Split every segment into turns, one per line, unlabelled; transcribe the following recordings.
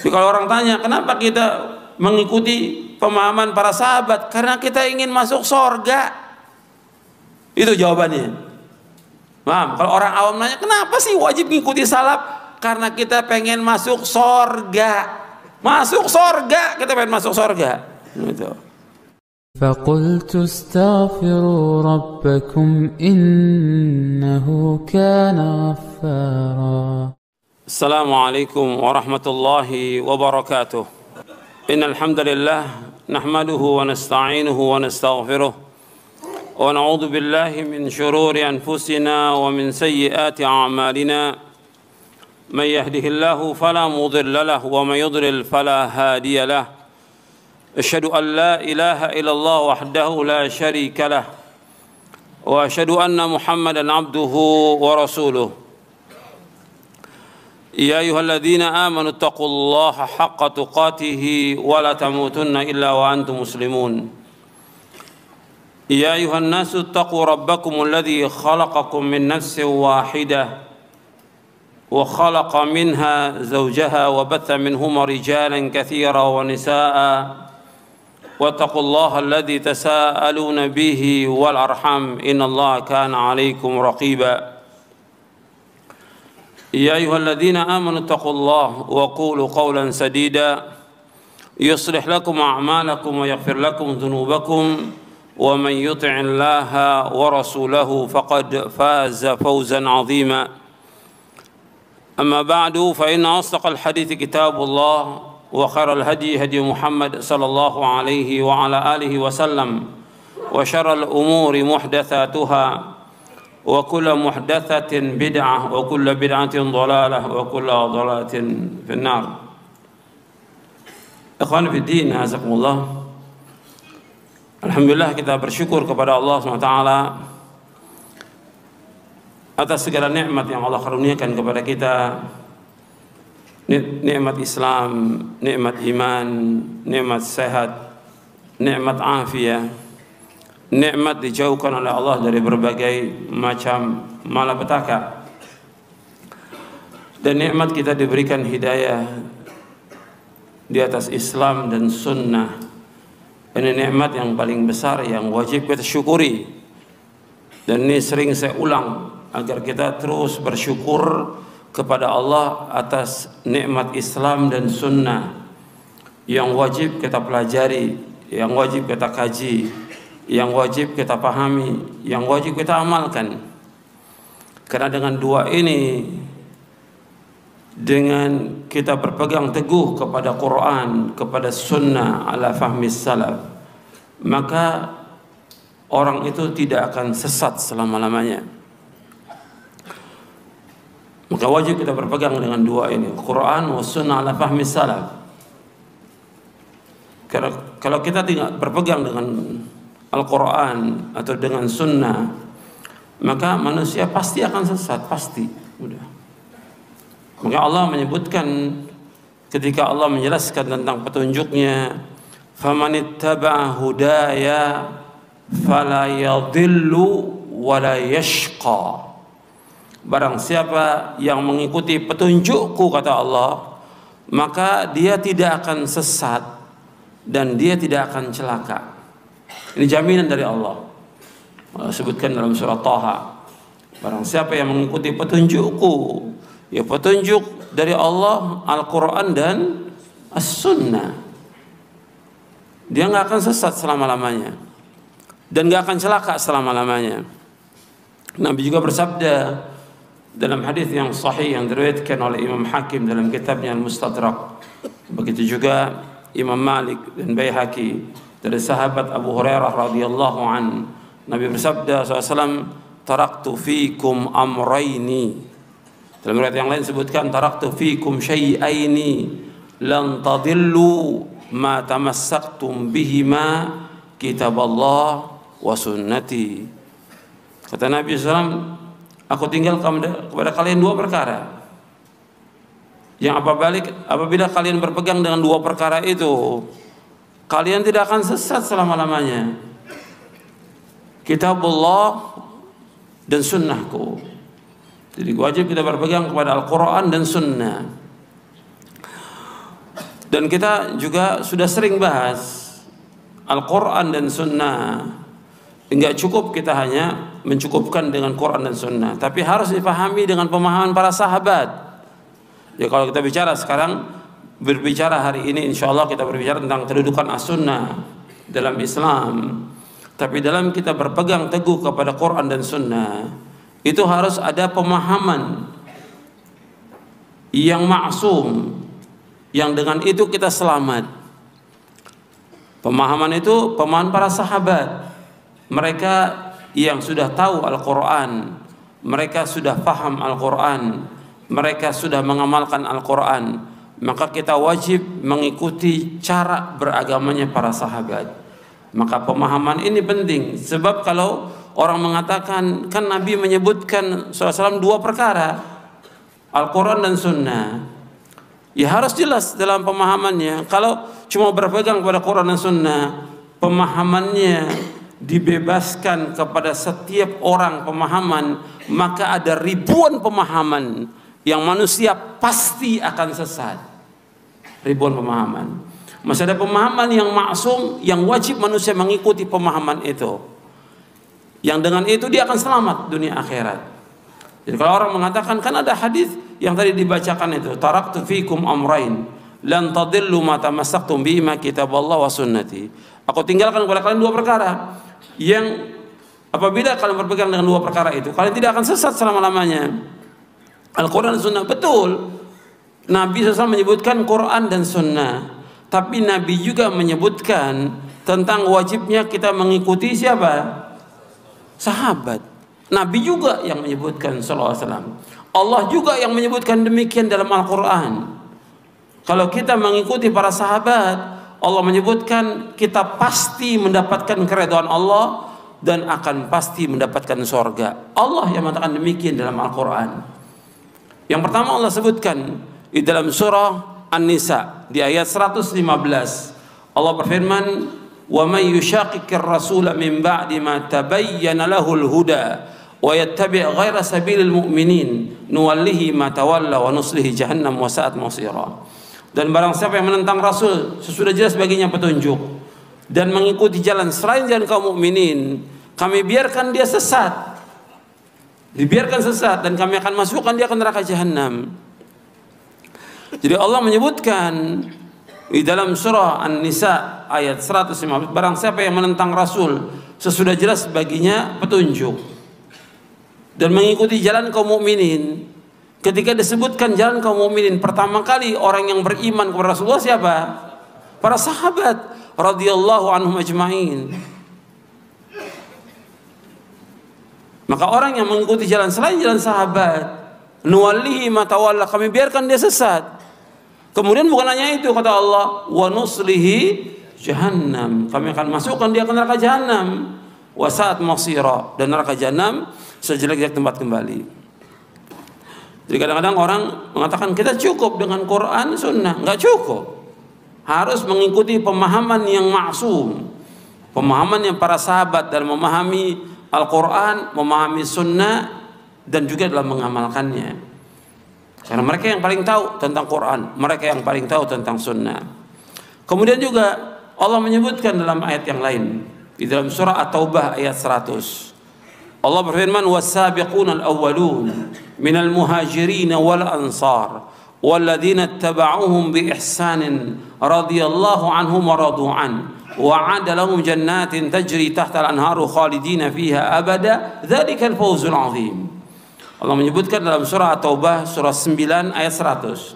Kalau orang tanya, kenapa kita mengikuti pemahaman para sahabat? Karena kita ingin masuk surga. Itu jawabannya. Paham? Kalau orang awam nanya, kenapa sih wajib mengikuti salaf? Karena kita pengen masuk surga. Masuk surga, kita pengen masuk surga. Gitu.
فقلت استغفروا ربكم إنه كان غفارا.
السلام عليكم ورحمة الله وبركاته. إن الحمد لله نحمده ونستعينه ونستغفره ونعوذ بالله من شرور أنفسنا ومن سيئات أعمالنا من يهده الله فلا مضل له ومن يضلل فلا هادي له أشهد أن لا إله إلا الله وحده لا شريك له وأشهد أن محمدا عبده ورسوله يا أيها الذين آمنوا اتقوا الله حق تقاته ولا تموتن إلا وأنتم مسلمون يا أيها الناس اتقوا ربكم الذي خلقكم من نفس واحدة وخلق منها زوجها وبث منهما رجالا كثيرا ونساء واتقوا الله الذي تساءلون به والأرحام إن الله كان عليكم رقيبا يا أيها الذين آمنوا اتقوا الله وقولوا قولا سديدا يصلح لكم أعمالكم ويغفر لكم ذنوبكم ومن يطع الله ورسوله فقد فاز فوزا عظيما أما بعد فإن أصدق الحديث كتاب الله وخير الهدي هدي محمد صلى الله عليه وعلى آله وسلم وشر الأمور محدثاتها وكل محدثة بدعة وكل بدعة ضلالة وكل ضلالة في النار. Ikhwan fi din, azakumullah. Alhamdulillah, kita bersyukur kepada Allah SWT atas segala nikmat yang Allah karuniakan kepada kita. Nikmat Islam, nikmat iman, nikmat sehat, nikmat afiyah, nikmat dijauhkan oleh Allah dari berbagai macam malapetaka, dan nikmat kita diberikan hidayah di atas Islam dan sunnah. Ini nikmat yang paling besar yang wajib kita syukuri, dan ini sering saya ulang agar kita terus bersyukur kepada Allah atas nikmat Islam dan sunnah yang wajib kita pelajari, yang wajib kita kaji, yang wajib kita pahami, yang wajib kita amalkan. Karena dengan dua ini, dengan kita berpegang teguh kepada Quran, kepada sunnah ala fahmi salaf, maka orang itu tidak akan sesat selama-lamanya. Maka wajib kita berpegang dengan dua ini, Quran wa sunnah ala fahmi salaf. Kalau kita tidak berpegang dengan Al-Quran atau dengan sunnah, maka manusia pasti akan sesat, pasti. Udah. Maka Allah menyebutkan ketika Allah menjelaskan tentang petunjuknya, famanittaba'a hudaya fala yadhillu wala yashqa. Barang siapa yang mengikuti petunjukku, kata Allah, maka dia tidak akan sesat dan dia tidak akan celaka. Ini jaminan dari Allah. Allah sebutkan dalam surah Taha, barang siapa yang mengikuti petunjukku, ya petunjuk dari Allah, Al-Quran dan As-Sunnah, dia nggak akan sesat selama-lamanya dan nggak akan celaka selama-lamanya. Nabi juga bersabda dalam hadis yang sahih yang diriwayatkan oleh Imam Hakim dalam kitabnya Al-Mustadrak, begitu juga Imam Malik dan Baihaqi dari sahabat Abu Hurairah radhiyallahu an, Nabi bersabda SAW, taraktu fikum amraini. Dalam riwayat yang lain sebutkan, taraktu fikum syai'aini lan tadillu ma tamassaktum bihima kitaballah wa sunnati. Kata Nabi SAW, aku tinggalkan kepada kalian dua perkara yang apabila kalian berpegang dengan dua perkara itu, kalian tidak akan sesat selama-lamanya. Kitabullah dan sunnahku. Jadi wajib kita berpegang kepada Al-Quran dan sunnah. Dan kita juga sudah sering bahas Al-Quran dan Sunnah. Enggak cukup kita hanya mencukupkan dengan Quran dan Sunnah, tapi harus dipahami dengan pemahaman para sahabat. Ya, kalau kita bicara sekarang, berbicara hari ini, insya Allah kita berbicara tentang kedudukan as-sunnah dalam Islam. Tapi dalam kita berpegang teguh kepada Quran dan Sunnah, itu harus ada pemahaman yang maksum, yang dengan itu kita selamat. Pemahaman itu pemahaman para sahabat. Mereka yang sudah tahu Al-Quran, mereka sudah paham Al-Quran, mereka sudah mengamalkan Al-Quran, maka kita wajib mengikuti cara beragamanya para sahabat. Maka pemahaman ini penting. Sebab kalau orang mengatakan, kan Nabi menyebutkan SAW dua perkara, Al-Quran dan Sunnah, ya harus jelas dalam pemahamannya. Kalau cuma berpegang pada Quran dan Sunnah, pemahamannya dibebaskan kepada setiap orang pemahaman, maka ada ribuan pemahaman yang manusia pasti akan sesat. Ribuan pemahaman. Masih ada pemahaman yang maksum, yang wajib manusia mengikuti pemahaman itu, yang dengan itu dia akan selamat dunia akhirat. Jadi kalau orang mengatakan, kan ada hadis yang tadi dibacakan itu, taraktu fikum amrain lan tadillu ma tamassaktum bima kitaballah wa sunnati. Aku tinggalkan kepada kalian dua perkara yang apabila kalian berpegang dengan dua perkara itu, kalian tidak akan sesat selama-lamanya. Al-Quran dan Sunnah. Betul, Nabi SAW menyebutkan Quran dan Sunnah, tapi Nabi juga menyebutkan tentang wajibnya kita mengikuti siapa? Sahabat. Nabi juga yang menyebutkan SAW. Allah juga yang menyebutkan demikian dalam Al-Quran. Kalau kita mengikuti para sahabat, Allah menyebutkan kita pasti mendapatkan keridhaan Allah dan akan pasti mendapatkan surga. Allah yang mengatakan demikian dalam Al-Quran. Yang pertama Allah sebutkan di dalam surah An-Nisa di ayat 115. Allah berfirman, "Wa may yushaqiqir rasula min ba'di ma tabayyana lahul huda wa yattabi' ghaira sabilil mu'minin nuwallihi ma tawalla wa nuslihi jahannam wa sa'at masira." Dan barang siapa yang menentang Rasul sesudah jelas baginya petunjuk dan mengikuti jalan selain jalan kaum mukminin, kami biarkan dia sesat. Dibiarkan sesat dan kami akan masukkan dia ke neraka jahanam. Jadi Allah menyebutkan di dalam surah An-Nisa ayat 115, barang siapa yang menentang Rasul sesudah jelas baginya petunjuk dan mengikuti jalan kaum mukminin. Ketika disebutkan jalan kaum mukminin, pertama kali orang yang beriman kepada Rasulullah siapa? Para sahabat radhiyallahu anhum ajma'in. Maka orang yang mengikuti jalan selain jalan sahabat, nuwallihi ma tawalla, kami biarkan dia sesat. Kemudian bukan hanya itu, kata Allah, wa nuslihi jahannam, kami akan masukkan dia ke neraka jahanam, wa sa'at masira, dan neraka jahanam sejelek-jelek tempat kembali. Jadi kadang-kadang orang mengatakan kita cukup dengan Quran Sunnah. Enggak cukup, harus mengikuti pemahaman yang maksum, pemahaman yang para sahabat dalam memahami Al-Quran, memahami Sunnah, dan juga dalam mengamalkannya. Karena mereka yang paling tahu tentang Quran, mereka yang paling tahu tentang Sunnah. Kemudian juga Allah menyebutkan dalam ayat yang lain, di dalam surah At-Taubah ayat 100. Allah berfirman, "Was-sabiquna al-awwalun minal muhajirin wal ansar walladzina ittaba'uuhum bi ihsanin radhiyallahu anhum wa radu an wa 'ada lahum jannatin tajri tahta al-anharu khalidina fiha abada dzalikal fawzul 'adzim." Allah menyebutkan dalam surah At-Taubah surah 9 ayat 100.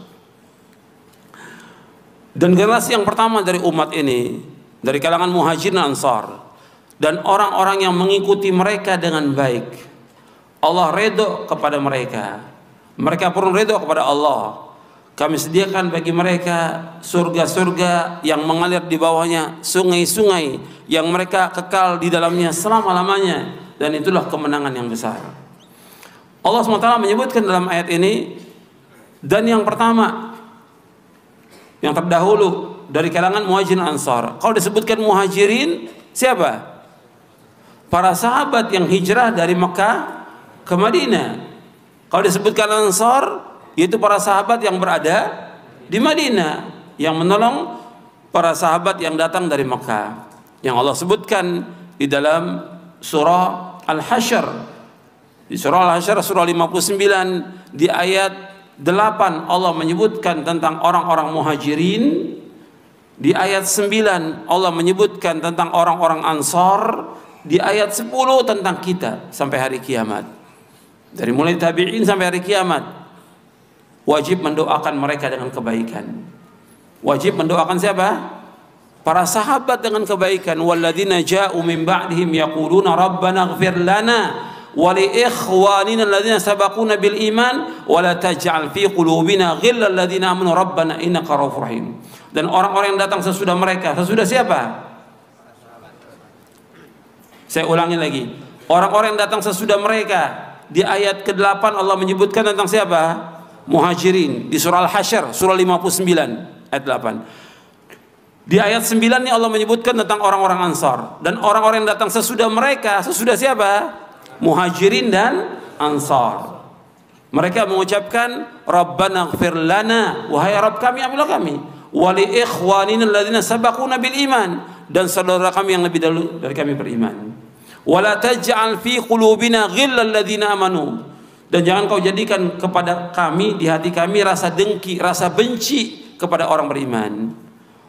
Dan generasi yang pertama dari umat ini dari kalangan muhajirin dan ansar, dan orang-orang yang mengikuti mereka dengan baik, Allah redha kepada mereka, mereka pun redha kepada Allah. Kami sediakan bagi mereka surga-surga yang mengalir di bawahnya sungai-sungai yang mereka kekal di dalamnya selama-lamanya, dan itulah kemenangan yang besar. Allah SWT menyebutkan dalam ayat ini, dan yang pertama, yang terdahulu dari kalangan muhajirin ansar. Kalau disebutkan muhajirin, siapa? Para sahabat yang hijrah dari Mekah ke Madinah. Kalau disebutkan ansar, yaitu para sahabat yang berada di Madinah, yang menolong para sahabat yang datang dari Mekah, yang Allah sebutkan di dalam surah Al-Hasyr. Di surah Al-Hasyr surah 59 di ayat 8 Allah menyebutkan tentang orang-orang muhajirin. Di ayat 9 Allah menyebutkan tentang orang-orang Ansar. Di ayat 10 tentang kita sampai hari kiamat. Dari mulai tabi'in sampai hari kiamat, wajib mendoakan mereka dengan kebaikan. Wajib mendoakan siapa? Para sahabat dengan kebaikan. Walladzina ja'u min ba'dihim yaquluna rabbana ighfir lana wa li ikhwanina alladzina sabaquna bil iman wa la taj'al fi qulubina ghillal ladzina amanu rabbana innaka ra'ufur rahim. Dan orang-orang yang datang sesudah mereka, sesudah siapa? Saya ulangi lagi. Orang-orang yang datang sesudah mereka. Di ayat ke-8 Allah menyebutkan tentang siapa? Muhajirin. Di surah Al-Hasyr surah 59 ayat 8. Di ayat 9 ini Allah menyebutkan tentang orang-orang Ansar. Dan orang-orang yang datang sesudah mereka, sesudah siapa? Muhajirin dan Ansar. Mereka mengucapkan Rabbana ighfir lana, wahai Rabb kami, ampunilah kami, wa li ikhwanina alladzina sabaquna bil iman, dan saudara kami yang lebih dahulu dari kami beriman. Wa la taj'al fi qulubina ghillal ladzina amanu, dan jangan kau jadikan kepada kami, di hati kami, rasa dengki, rasa benci kepada orang beriman.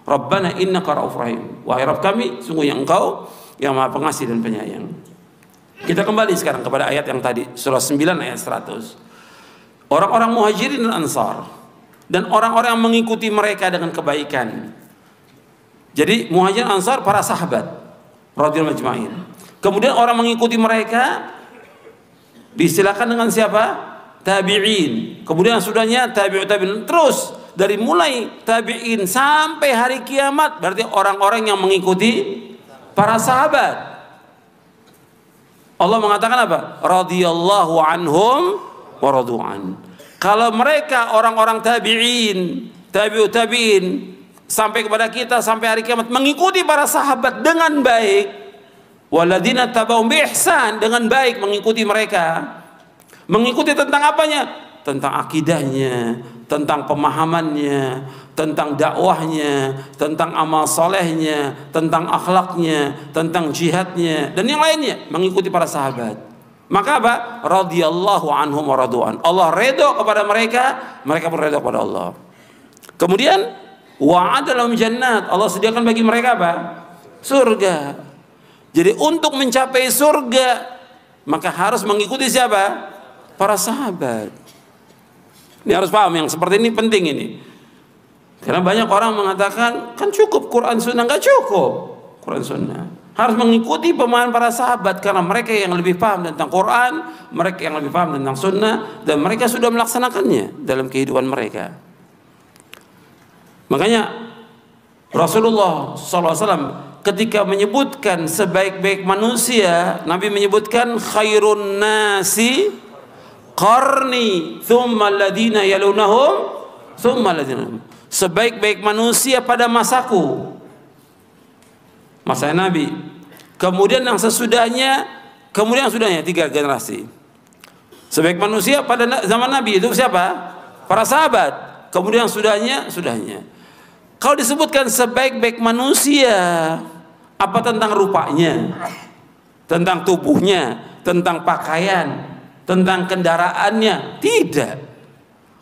Rabbana innaka ra'ufur rahim, wahai Rabb kami, sungguh yang Engkau yang Maha Pengasih dan Penyayang. Kita kembali sekarang kepada ayat yang tadi, surah 9 ayat 100. Orang-orang Muhajirin dan Ansar, dan orang-orang yang mengikuti mereka dengan kebaikan. Jadi Muhajirin dan Ansar para sahabat radhiyallahu ajma'in. Kemudian orang mengikuti mereka diistilahkan dengan siapa? Tabi'in. Kemudian sudahnya tabi'ut tabi'in, terus dari mulai tabi'in sampai hari kiamat, berarti orang-orang yang mengikuti para sahabat. Allah mengatakan apa? Radhiyallahu anhum wa radu'an. Kalau mereka orang-orang tabi'in, tabi'ut tabi'in sampai kepada kita sampai hari kiamat mengikuti para sahabat dengan baik, waladina tabau bi ihsan, dengan baik mengikuti mereka. Mengikuti tentang apanya? Tentang akidahnya, tentang pemahamannya, tentang dakwahnya, tentang amal solehnya, tentang akhlaknya, tentang jihadnya, dan yang lainnya. Mengikuti para sahabat. Maka apa? Radhiyallahu anhum wa radu'an. Allah redha kepada mereka, mereka pun redha kepada Allah. Kemudian wa'ada lahum jannat, Allah sediakan bagi mereka apa? Surga. Jadi untuk mencapai surga maka harus mengikuti siapa? Para sahabat. Ini harus paham, yang seperti ini penting ini. Karena banyak orang mengatakan kan cukup Quran Sunnah, nggak cukup Quran Sunnah. Harus mengikuti pemahaman para sahabat, karena mereka yang lebih paham tentang Quran, mereka yang lebih paham tentang Sunnah, dan mereka sudah melaksanakannya dalam kehidupan mereka. Makanya Rasulullah SAW ketika menyebutkan sebaik-baik manusia, Nabi menyebutkan khairun nasi qarni thumma alladhina yalunahum thumma alladhina. Sebaik-baik manusia pada masaku, masa Nabi, kemudian yang sesudahnya, kemudian yang sudahnya, 3 generasi. Sebaik manusia pada zaman Nabi itu siapa? Para sahabat. Kemudian yang sudahnya. Kalau disebutkan sebaik-baik manusia, apa tentang rupanya, tentang tubuhnya, tentang pakaian, tentang kendaraannya? Tidak.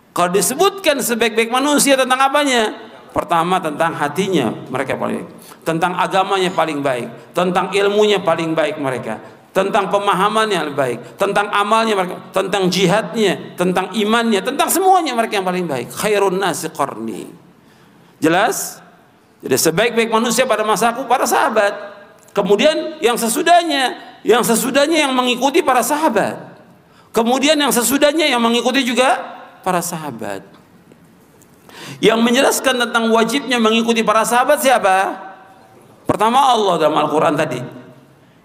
Kalau disebutkan sebaik-baik manusia tentang apanya? Pertama tentang hatinya mereka paling baik, tentang agamanya paling baik, tentang ilmunya paling baik mereka, tentang pemahamannya lebih baik, tentang amalnya mereka, tentang jihadnya, tentang imannya, tentang semuanya mereka yang paling baik. Khairun nasi qarni. Jelas? Jadi sebaik-baik manusia pada masaku para sahabat. Kemudian yang sesudahnya yang mengikuti para sahabat. Kemudian yang sesudahnya yang mengikuti juga para sahabat. Yang menjelaskan tentang wajibnya mengikuti para sahabat siapa? Pertama Allah dalam Al-Quran tadi.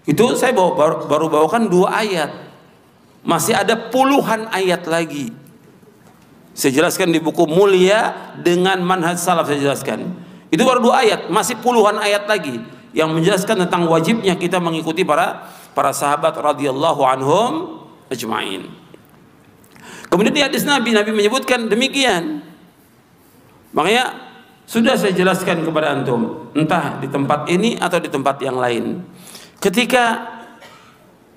Itu saya baru bawakan 2 ayat. Masih ada puluhan ayat lagi. Saya jelaskan di buku Mulia dengan Manhaj Salaf, saya jelaskan. Itu baru 2 ayat, masih puluhan ayat lagi yang menjelaskan tentang wajibnya kita mengikuti para sahabat radhiyallahu anhum ajma'in. Kemudian di hadis Nabi menyebutkan demikian. Makanya Sudah saya jelaskan kepada antum, entah di tempat ini atau di tempat yang lain. Ketika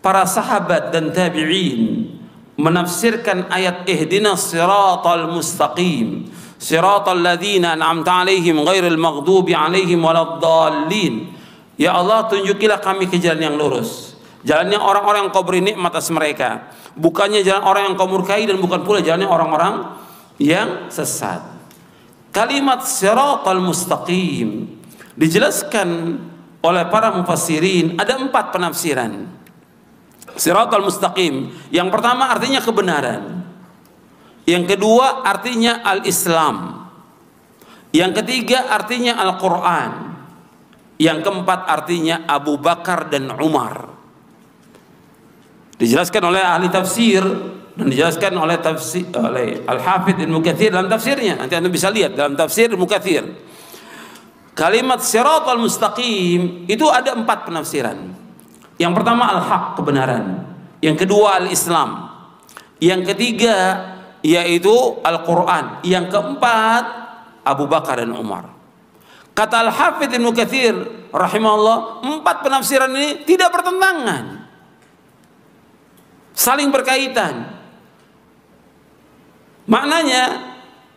para sahabat dan tabi'in menafsirkan ayat ihdinas siratal mustaqim, siratal ladzina an'amta 'alaihim ghairil maghdubi 'alaihim waladdallin. Ya Allah, tunjukilah kami ke jalan yang lurus, jalannya orang-orang yang kau beri nikmat atas mereka, bukannya jalan orang yang kau murkai, dan bukan pula jalannya orang-orang yang sesat. Kalimat siratal mustaqim dijelaskan oleh para mufassirin ada 4 penafsiran. Siratal mustaqim, yang pertama artinya kebenaran, yang kedua artinya al-Islam, yang ketiga artinya Al-Quran, yang keempat artinya Abu Bakar dan Umar. Dijelaskan oleh ahli tafsir dan dijelaskan oleh Al-Hafidz Ibnu Katsir dalam tafsirnya. Nanti Anda bisa lihat dalam tafsir Ibnu Katsir. Kalimat siratal mustaqim itu ada 4 penafsiran. Yang pertama al-haq, kebenaran. Yang kedua al-Islam. Yang ketiga yaitu Al-Quran. Yang keempat Abu Bakar dan Umar. Kata Al-Hafidz Ibnu Katsir rahimahullah, 4 penafsiran ini tidak bertentangan, saling berkaitan. Maknanya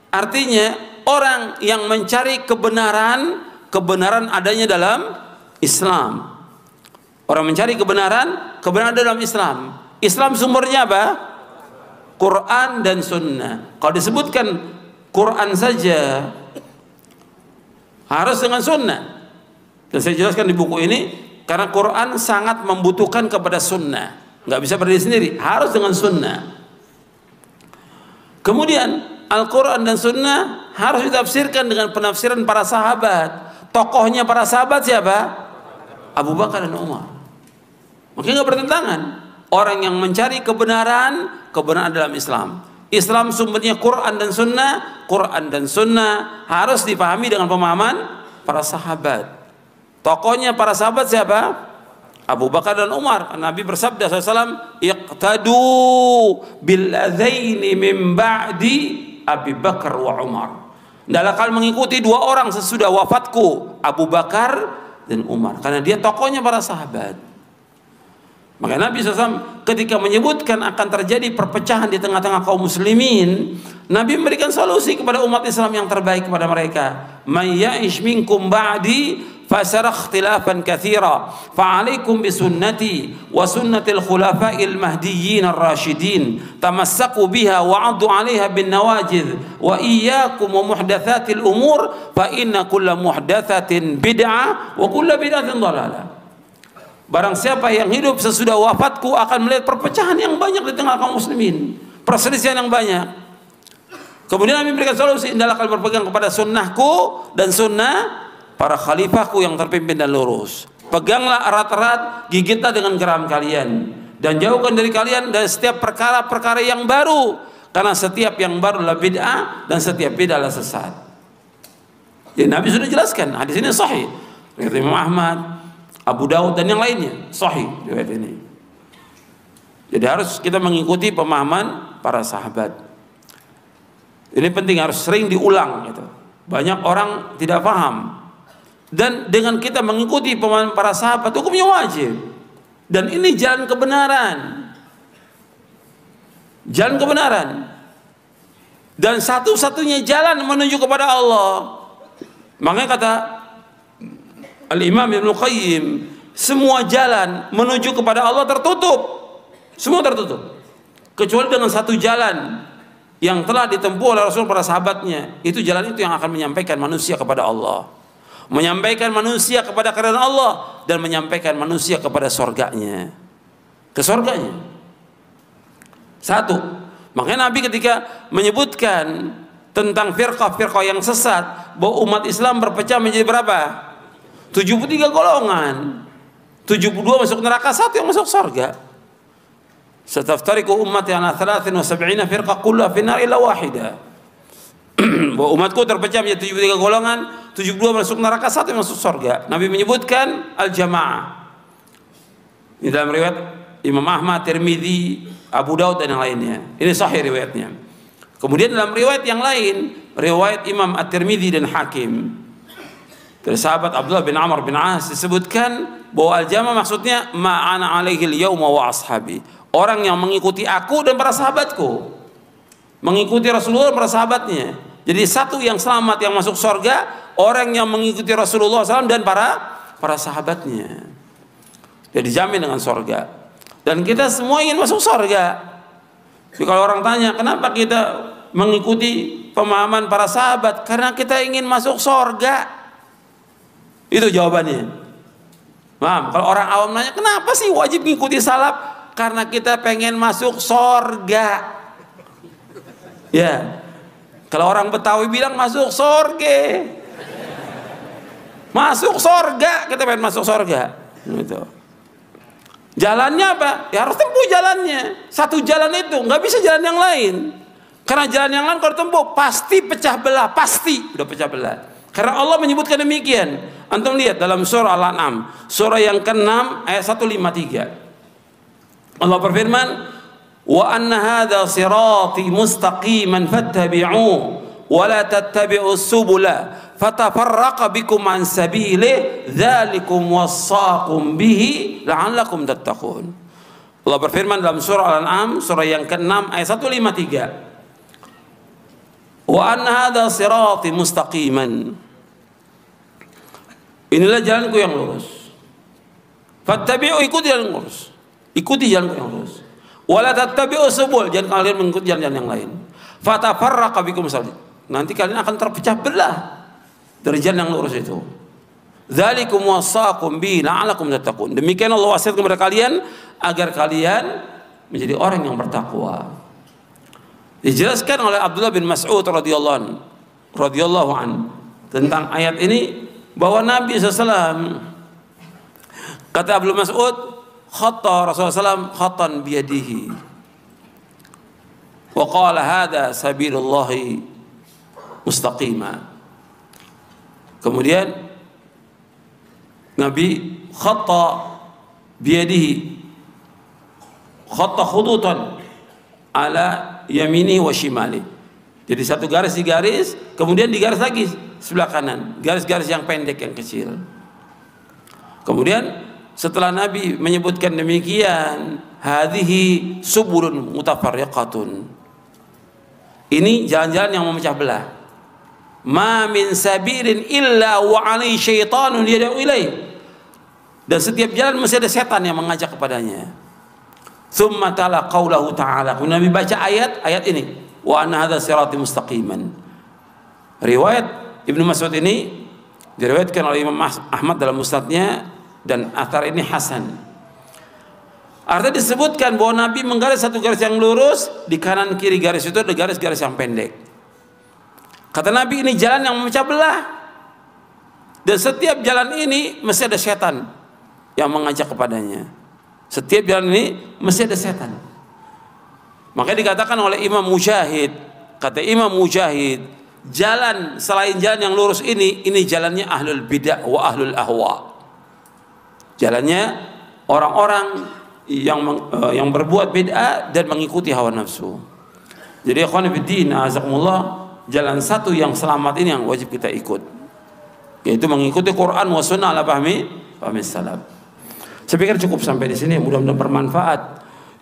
artinya orang yang mencari kebenaran, kebenaran adanya dalam Islam. Orang mencari kebenaran, kebenaran dalam Islam. Islam sumbernya apa? Quran dan Sunnah. Kalau disebutkan Quran saja, harus dengan Sunnah. Dan saya jelaskan di buku ini, karena Quran sangat membutuhkan kepada Sunnah. Nggak bisa berdiri sendiri, harus dengan Sunnah. Kemudian Al-Quran dan Sunnah harus ditafsirkan dengan penafsiran para sahabat. Tokohnya para sahabat siapa? Abu Bakar dan Umar. Makanya nggak bertentangan. Orang yang mencari kebenaran, kebenaran dalam Islam. Islam sumbernya Quran dan Sunnah. Quran dan Sunnah harus dipahami dengan pemahaman para sahabat. Tokohnya para sahabat siapa? Abu Bakar dan Umar. Nabi bersabda SAW, iqtadu billadzaini min ba'di Abi Bakar wa Umar. Hendaklah kalian mengikuti 2 orang sesudah wafatku, Abu Bakar dan Umar, karena dia tokohnya para sahabat. Maka Nabi SAW ketika menyebutkan akan terjadi perpecahan di tengah-tengah kaum muslimin, Nabi memberikan solusi kepada umat Islam yang terbaik kepada mereka. May ya'ish minkum ba'di fasara ikhtilafan katsira fa'alaikum bisunnati wa sunnatil khulafa'il mahdiyyin ar-rasyidin tamassaku biha wa 'addu 'alaiha bin nawajidh wa iyyakum wa muhdatsatil umur fa inna kulla muhdatsatin bid'ah wa kulla bid'atin dhalalah. Barang siapa yang hidup sesudah wafatku akan melihat perpecahan yang banyak di tengah kaum muslimin, perselisihan yang banyak. Kemudian Nabi memberikan solusi, hendaklah kalian berpegang kepada sunnahku dan sunnah para khalifahku yang terpimpin dan lurus. Peganglah erat-erat, gigitlah dengan geram kalian, dan jauhkan dari kalian dari setiap perkara-perkara yang baru, karena setiap yang baru adalah bid'ah dan setiap bid'ah adalah sesat. Jadi Nabi sudah jelaskan, hadis ini sahih. Riwayat Imam Ahmad, Abu Daud dan yang lainnya, sahih riwayat ini. Jadi harus kita mengikuti pemahaman para sahabat. Ini penting, harus sering diulang gitu. Banyak orang tidak paham. Dan dengan kita mengikuti pemahaman para sahabat, hukumnya wajib. Dan ini jalan kebenaran. Jalan kebenaran. Dan satu-satunya jalan menuju kepada Allah. Makanya kata Al-Imam Ibnu Qayyim, semua jalan menuju kepada Allah tertutup. Semua tertutup. Kecuali dengan satu jalan yang telah ditempuh oleh Rasul para sahabatnya. Itu jalan itu yang akan menyampaikan manusia kepada Allah, menyampaikan manusia kepada keridhaan Allah, dan menyampaikan manusia kepada surganya, ke surganya. Satu. Makanya Nabi ketika menyebutkan tentang firqah-firqah yang sesat, bahwa umat Islam berpecah menjadi berapa? 73 golongan. 72 masuk neraka, 1 yang masuk surga. Sataftariqu ummati ala 73 firqah kulluha fin nar illa wahidah. Bahwa umatku terpecah menjadi 73 golongan, 72 masuk neraka, 1 yang masuk surga. Nabi menyebutkan al-jamaah. Ini dalam riwayat Imam Ahmad, Tirmidzi, Abu Daud dan yang lainnya. Ini sahih riwayatnya. Kemudian dalam riwayat yang lain, riwayat Imam At-Tirmidzi dan Hakim, dari sahabat Abdullah bin Amr bin As disebutkan bahwa al-jamaah maksudnya ma'ana alaihi al-yawma wa ashabi. Orang yang mengikuti aku dan para sahabatku. Mengikuti Rasulullah dan para sahabatnya. Jadi satu yang selamat yang masuk surga, orang yang mengikuti Rasulullah SAW dan para sahabatnya. Dia dijamin dengan surga. Dan kita semua ingin masuk surga. Jadi kalau orang tanya, kenapa kita mengikuti pemahaman para sahabat? Karena kita ingin masuk surga. Itu jawabannya. Paham? Kalau orang awam nanya, kenapa sih wajib mengikuti salaf? Karena kita pengen masuk surga. Ya, kalau orang Betawi bilang masuk surga, masuk surga, kita pengen masuk surga. Gitu. Jalannya apa? Ya harus tempuh jalannya. Satu jalan itu, nggak bisa jalan yang lain. Karena jalan yang lain kalau tempuh pasti pecah belah, pasti udah pecah belah. Karena Allah menyebutkan demikian. Antum lihat dalam surah Al-An'am, surah yang ke-6 ayat 153. Allah berfirman, wa anna hadha sirati mustaqiman fattabi'uhu wa la tattabi'us subula fatafarraqa bikum an sabilihi dzalikum wassaqum bihi la'allakum tattaqun. Allah berfirman dalam surah Al-An'am surah yang ke-6 ayat 153. Wa anna hadha sirati mustaqiman. Inilah jalanku yang lurus. Fattabi'u, ikuti jalan lurus. Ikuti jalanku yang lurus. Wala tattabi'u subul, jangan kalian mengikuti jalan-jalan yang lain. Fatafarraqa bikum sabili. Nanti kalian akan terpecah belah dari jalan yang lurus itu. Dzalikum wassaqum bi la'alakum tattaqun. Demikian Allah wasiatkan kepada kalian agar kalian menjadi orang yang bertakwa. Dijelaskan oleh Abdullah bin Mas'ud radhiyallahu an tentang ayat ini bahwa Nabi SAW, kata Abdullah Mas'ud, khatta Rasulullah SAW khattan biyadihi wa qala hadha sabilullahi mustaqima. Kemudian Nabi khatta biyadihi, khatta khudutan ala yamini wa shimali. Jadi satu garis di garis, kemudian digaris lagi sebelah kanan, garis-garis yang pendek yang kecil. Kemudian setelah Nabi menyebutkan demikian, hadhihi subulun mutafarriqatun. Ini jalan-jalan yang memecah belah. Ma min sabirin illa wa alaihi syaitanun yad'u ilaih. Dan setiap jalan mesti ada setan yang mengajak kepadanya. Tsumma tala qaulahu ta'ala. Nabi baca ayat ini, wa anna hadza sirati mustaqiman. Riwayat Ibnu Mas'ud ini diriwayatkan oleh Imam Ahmad dalam musnadnya, dan athar ini hasan. Artinya disebutkan bahwa Nabi menggaris satu garis yang lurus, di kanan kiri garis itu ada garis-garis yang pendek. Kata Nabi, ini jalan yang memecah belah, dan setiap jalan ini mesti ada setan yang mengajak kepadanya. Setiap jalan ini mesti ada setan. Makanya dikatakan oleh Imam Mujahid, kata Imam Mujahid, jalan selain jalan yang lurus ini jalannya ahlul bid'ah wa ahlul ahwa. Jalannya orang-orang yang berbuat bid'ah dan mengikuti hawa nafsu. Jadi ikhwan fillah, azakumullah, jalan satu yang selamat ini yang wajib kita ikut, yaitu mengikuti Quran wa sunnah ala fahmi salaf. Saya pikir cukup sampai di sini, mudah-mudahan bermanfaat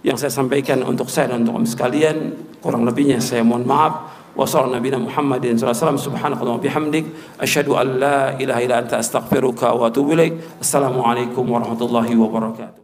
yang saya sampaikan untuk saya dan untuk sekalian. Kurang lebihnya saya mohon maaf. Wassallallahu nabiyana Muhammadin sallallahu alaihi wasallam, subhanakallahumma bihamdik, asyhadu an la ilaha illa anta astaghfiruka wa atubu ilaik. Assalamualaikum warahmatullahi wabarakatuh.